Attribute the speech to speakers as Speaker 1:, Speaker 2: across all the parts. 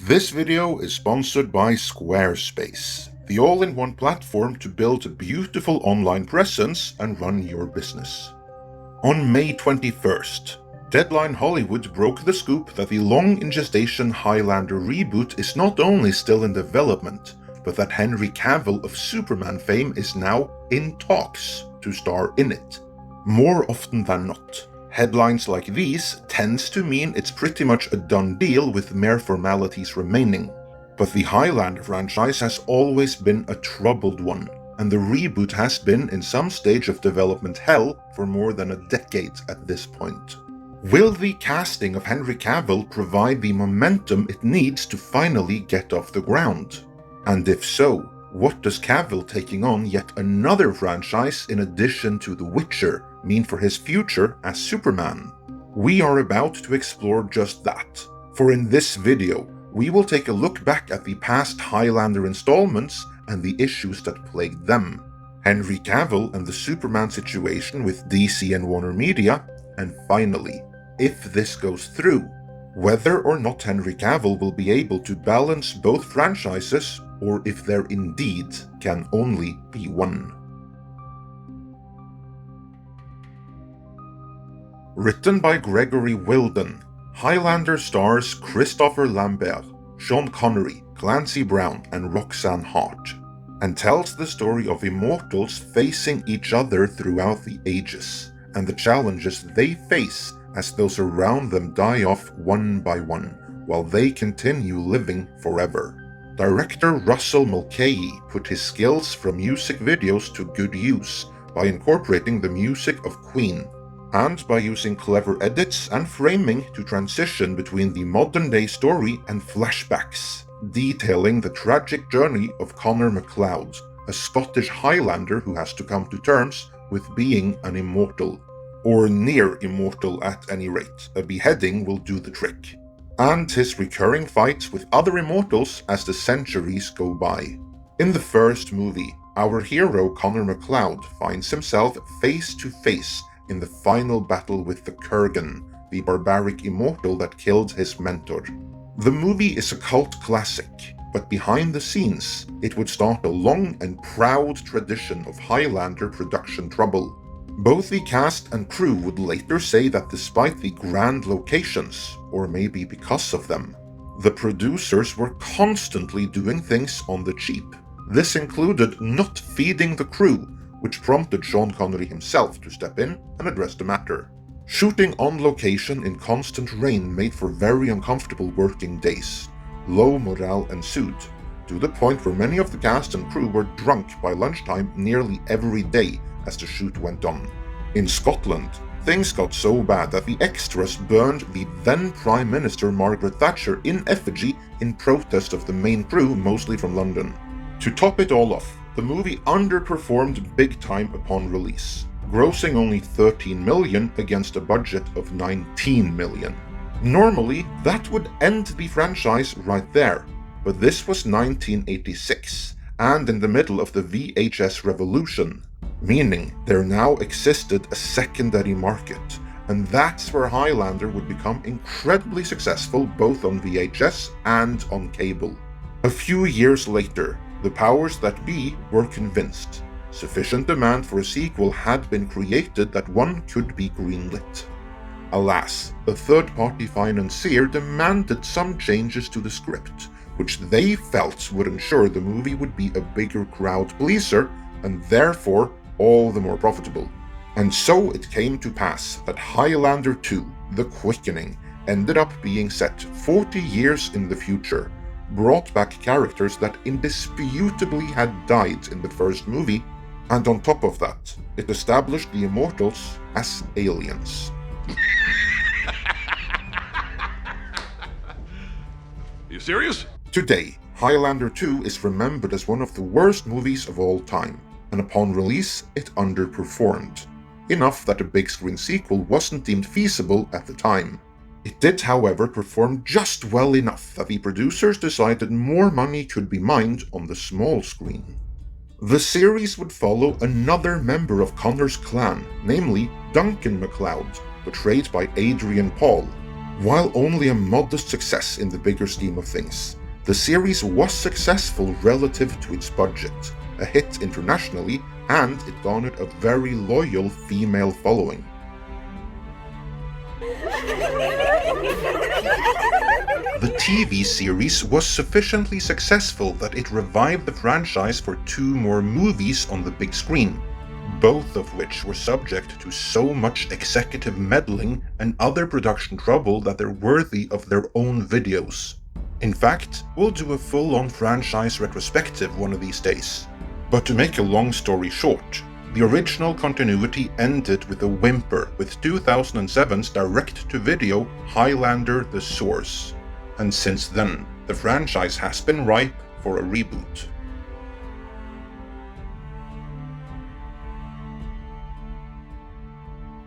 Speaker 1: This video is sponsored by Squarespace, the all-in-one platform to build a beautiful online presence and run your business. On May 21st, Deadline Hollywood broke the scoop that the long-in-gestation Highlander reboot is not only still in development, but that Henry Cavill of Superman fame is now in talks to star in it. More often than not, headlines like these tends to mean it's pretty much a done deal with mere formalities remaining. But the Highlander franchise has always been a troubled one, and the reboot has been in some stage of development hell for more than a decade at this point. Will the casting of Henry Cavill provide the momentum it needs to finally get off the ground? And if so, what does Cavill taking on yet another franchise in addition to The Witcher mean for his future as Superman? We are about to explore just that, for in this video, we will take a look back at the past Highlander installments and the issues that plagued them, Henry Cavill and the Superman situation with DC and Warnermedia, and finally, if this goes through, whether or not Henry Cavill will be able to balance both franchises, or if there indeed can only be one. Written by Gregory Wilden, Highlander stars Christopher Lambert, Sean Connery, Clancy Brown, and Roxanne Hart, and tells the story of immortals facing each other throughout the ages, and the challenges they face as those around them die off one by one, while they continue living forever. Director Russell Mulcahy put his skills from music videos to good use by incorporating the music of Queen, and by using clever edits and framing to transition between the modern-day story and flashbacks, detailing the tragic journey of Connor MacLeod, a Scottish Highlander who has to come to terms with being an immortal. Or near immortal at any rate, a beheading will do the trick. And his recurring fights with other immortals as the centuries go by. In the first movie, our hero Connor MacLeod finds himself face to face in the final battle with the Kurgan, the barbaric immortal that killed his mentor. The movie is a cult classic, but behind the scenes, it would start a long and proud tradition of Highlander production trouble. Both the cast and crew would later say that despite the grand locations, or maybe because of them, the producers were constantly doing things on the cheap. This included not feeding the crew, which prompted Sean Connery himself to step in and address the matter. Shooting on location in constant rain made for very uncomfortable working days. Low morale ensued, to the point where many of the cast and crew were drunk by lunchtime nearly every day as the shoot went on. In Scotland, things got so bad that the extras burned the then Prime Minister Margaret Thatcher in effigy in protest of the main crew, mostly from London. To top it all off, the movie underperformed big time upon release, grossing only $13 million against a budget of $19 million. Normally, that would end the franchise right there, but this was 1986, and in the middle of the VHS revolution, meaning there now existed a secondary market, and that's where Highlander would become incredibly successful both on VHS and on cable. A few years later, the powers that be were convinced. Sufficient demand for a sequel had been created that one could be greenlit. Alas, a third-party financier demanded some changes to the script, which they felt would ensure the movie would be a bigger crowd pleaser, and therefore all the more profitable. And so it came to pass that Highlander 2, The Quickening, ended up being set 40 years in the future, brought back characters that indisputably had died in the first movie, and on top of that, it established the Immortals as aliens.
Speaker 2: You serious?
Speaker 1: Today, Highlander 2 is remembered as one of the worst movies of all time, and upon release, it underperformed. Enough that a big screen sequel wasn't deemed feasible at the time. It did, however, perform just well enough that the producers decided more money could be mined on the small screen. The series would follow another member of Connor's clan, namely Duncan MacLeod, portrayed by Adrian Paul. While only a modest success in the bigger scheme of things, the series was successful relative to its budget, a hit internationally, and it garnered a very loyal female following. The TV series was sufficiently successful that it revived the franchise for 2 more movies on the big screen, both of which were subject to so much executive meddling and other production trouble that they're worthy of their own videos. In fact, we'll do a full-on franchise retrospective one of these days. But to make a long story short, the original continuity ended with a whimper with 2007's direct-to-video Highlander: The Source, and since then, the franchise has been ripe for a reboot.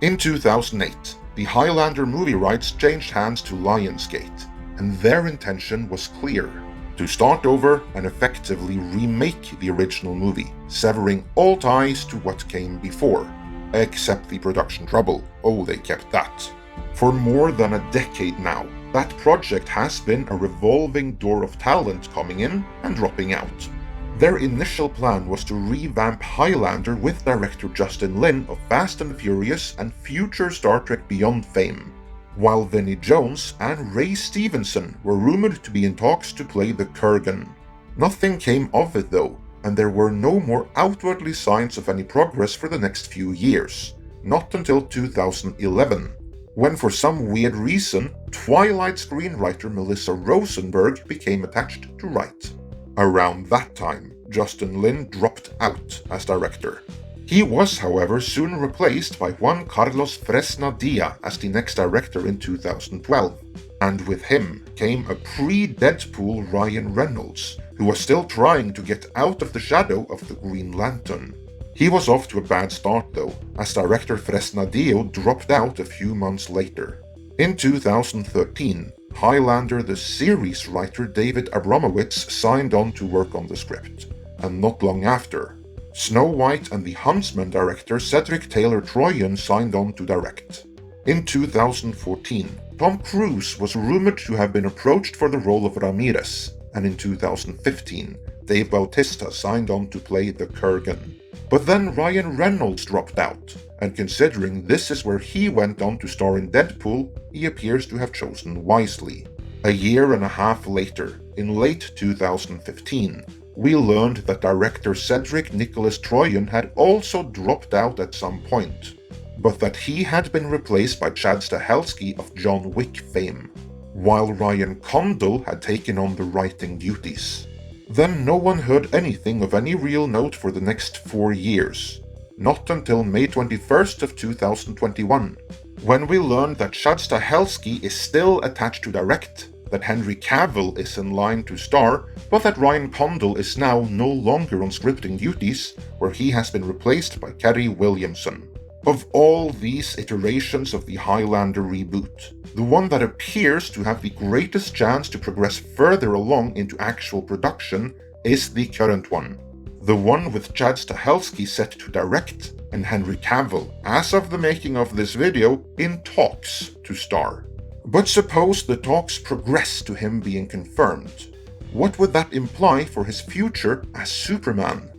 Speaker 1: In 2008, the Highlander movie rights changed hands to Lionsgate, and their intention was clear: to start over and effectively remake the original movie, severing all ties to what came before, except the production trouble. Oh, they kept that. For more than a decade now, that project has been a revolving door of talent coming in and dropping out. Their initial plan was to revamp Highlander with director Justin Lin of Fast and Furious and future Star Trek Beyond fame, while Vinnie Jones and Ray Stevenson were rumored to be in talks to play the Kurgan. Nothing came of it though, and there were no more outwardly signs of any progress for the next few years, not until 2011, when for some weird reason, Twilight screenwriter Melissa Rosenberg became attached to write. Around that time, Justin Lin dropped out as director. He was, however, soon replaced by Juan Carlos Fresnadilla as the next director in 2012, and with him came a pre-Deadpool Ryan Reynolds, who was still trying to get out of the shadow of the Green Lantern. He was off to a bad start though, as director Fresnadillo dropped out a few months later. In 2013, Highlander the series writer David Abramowitz signed on to work on the script, and not long after, Snow White and the Huntsman director Cedric Taylor-Troyan signed on to direct. In 2014, Tom Cruise was rumored to have been approached for the role of Ramirez, and in 2015, Dave Bautista signed on to play the Kurgan. But then Ryan Reynolds dropped out, and considering this is where he went on to star in Deadpool, he appears to have chosen wisely. A year and a half later, in late 2015, we learned that director Cedric Nicholas Troyan had also dropped out at some point, but that he had been replaced by Chad Stahelski of John Wick fame, while Ryan Condal had taken on the writing duties. Then no one heard anything of any real note for the next 4 years, not until May 21st of 2021, when we learned that Chad Stahelski is still attached to direct, that Henry Cavill is in line to star, but that Ryan Condal is now no longer on scripting duties, where he has been replaced by Kerry Williamson. Of all these iterations of the Highlander reboot, the one that appears to have the greatest chance to progress further along into actual production is the current one. The one with Chad Stahelski set to direct, and Henry Cavill, as of the making of this video, in talks to star. But suppose the talks progress to him being confirmed. What would that imply for his future as Superman?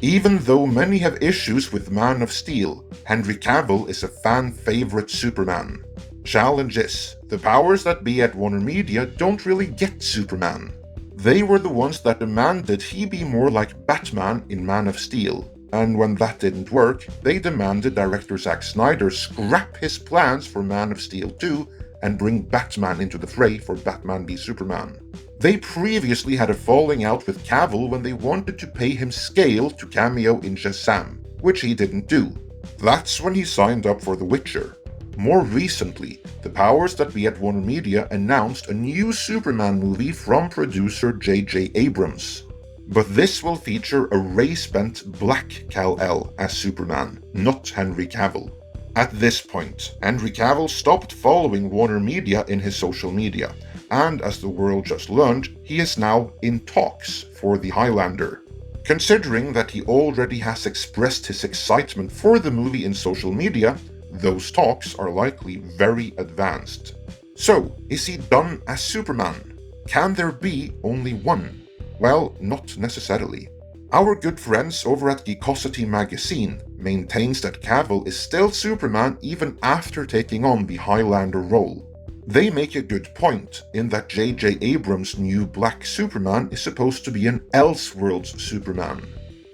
Speaker 1: Even though many have issues with Man of Steel, Henry Cavill is a fan-favorite Superman. Challenge is, the powers that be at WarnerMedia don't really get Superman. They were the ones that demanded he be more like Batman in Man of Steel, and when that didn't work, they demanded director Zack Snyder scrap his plans for Man of Steel 2 and bring Batman into the fray for Batman v Superman. They previously had a falling out with Cavill when they wanted to pay him scale to cameo in Shazam, which he didn't do. That's when he signed up for The Witcher. More recently, the powers that be at WarnerMedia announced a new Superman movie from producer J.J. Abrams. But this will feature a race-bent black Kal-El as Superman, not Henry Cavill. At this point, Henry Cavill stopped following WarnerMedia in his social media, and as the world just learned, he is now in talks for the Highlander. Considering that he already has expressed his excitement for the movie in social media, those talks are likely very advanced. So, is he done as Superman? Can there be only one? Well, not necessarily. Our good friends over at Geekosity magazine maintains that Cavill is still Superman even after taking on the Highlander role. They make a good point in that J.J. Abrams' new Black Superman is supposed to be an Elseworlds Superman.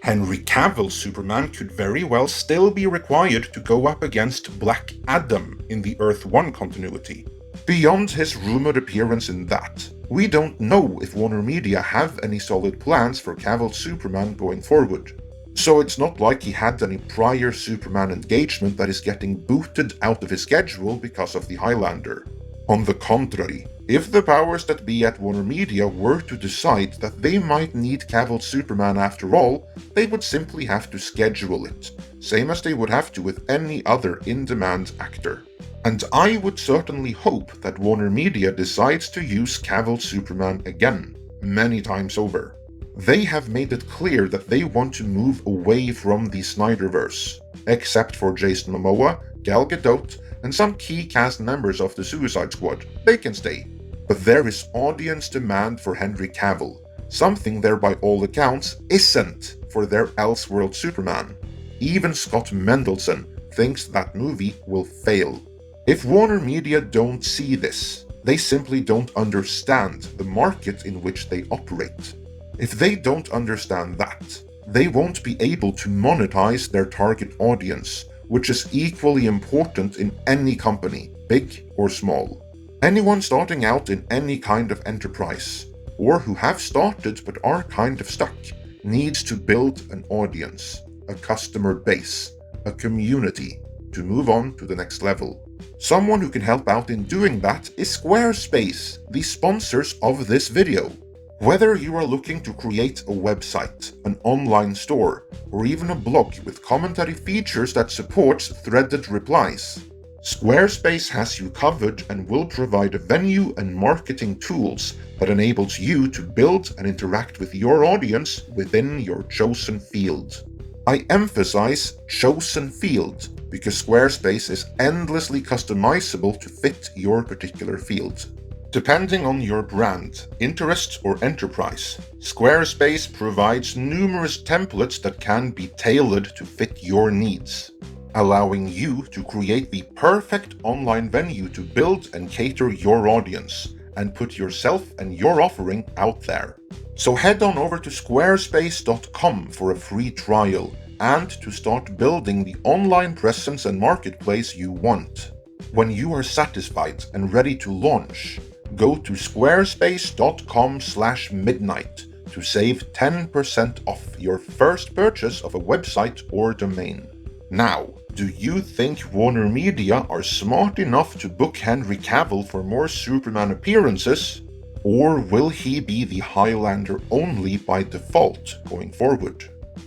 Speaker 1: Henry Cavill's Superman could very well still be required to go up against Black Adam in the Earth 1 continuity. Beyond his rumored appearance in that, we don't know if WarnerMedia have any solid plans for Cavill's Superman going forward. So it's not like he had any prior Superman engagement that is getting booted out of his schedule because of the Highlander. On the contrary, if the powers that be at WarnerMedia were to decide that they might need Cavill's Superman after all, they would simply have to schedule it, same as they would have to with any other in-demand actor. And I would certainly hope that WarnerMedia decides to use Cavill's Superman again, many times over. They have made it clear that they want to move away from the Snyderverse, except for Jason Momoa, Gal Gadot, and some key cast members of the Suicide Squad. They can stay. But there is audience demand for Henry Cavill, something there by all accounts isn't for their Elseworld Superman. Even Scott Mendelson thinks that movie will fail. If WarnerMedia don't see this, they simply don't understand the market in which they operate. If they don't understand that, they won't be able to monetize their target audience, which is equally important in any company, big or small. Anyone starting out in any kind of enterprise, or who have started but are kind of stuck, needs to build an audience, a customer base, a community, to move on to the next level. Someone who can help out in doing that is Squarespace, the sponsors of this video. Whether you are looking to create a website, an online store, or even a blog with commentary features that supports threaded replies, Squarespace has you covered and will provide a venue and marketing tools that enables you to build and interact with your audience within your chosen field. I emphasize chosen field because Squarespace is endlessly customizable to fit your particular field. Depending on your brand, interest, or enterprise, Squarespace provides numerous templates that can be tailored to fit your needs, allowing you to create the perfect online venue to build and cater your audience, and put yourself and your offering out there. So head on over to squarespace.com for a free trial and to start building the online presence and marketplace you want. When you are satisfied and ready to launch, go to squarespace.com/midnight to save 10% off your first purchase of a website or domain. Now, do you think WarnerMedia are smart enough to book Henry Cavill for more Superman appearances? Or will he be the Highlander only by default going forward?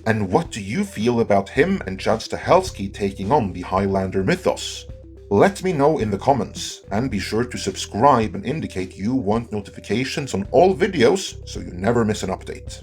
Speaker 1: And what do you feel about him and Chad Stahelski taking on the Highlander mythos? Let me know in the comments, and be sure to subscribe and indicate you want notifications on all videos so you never miss an update.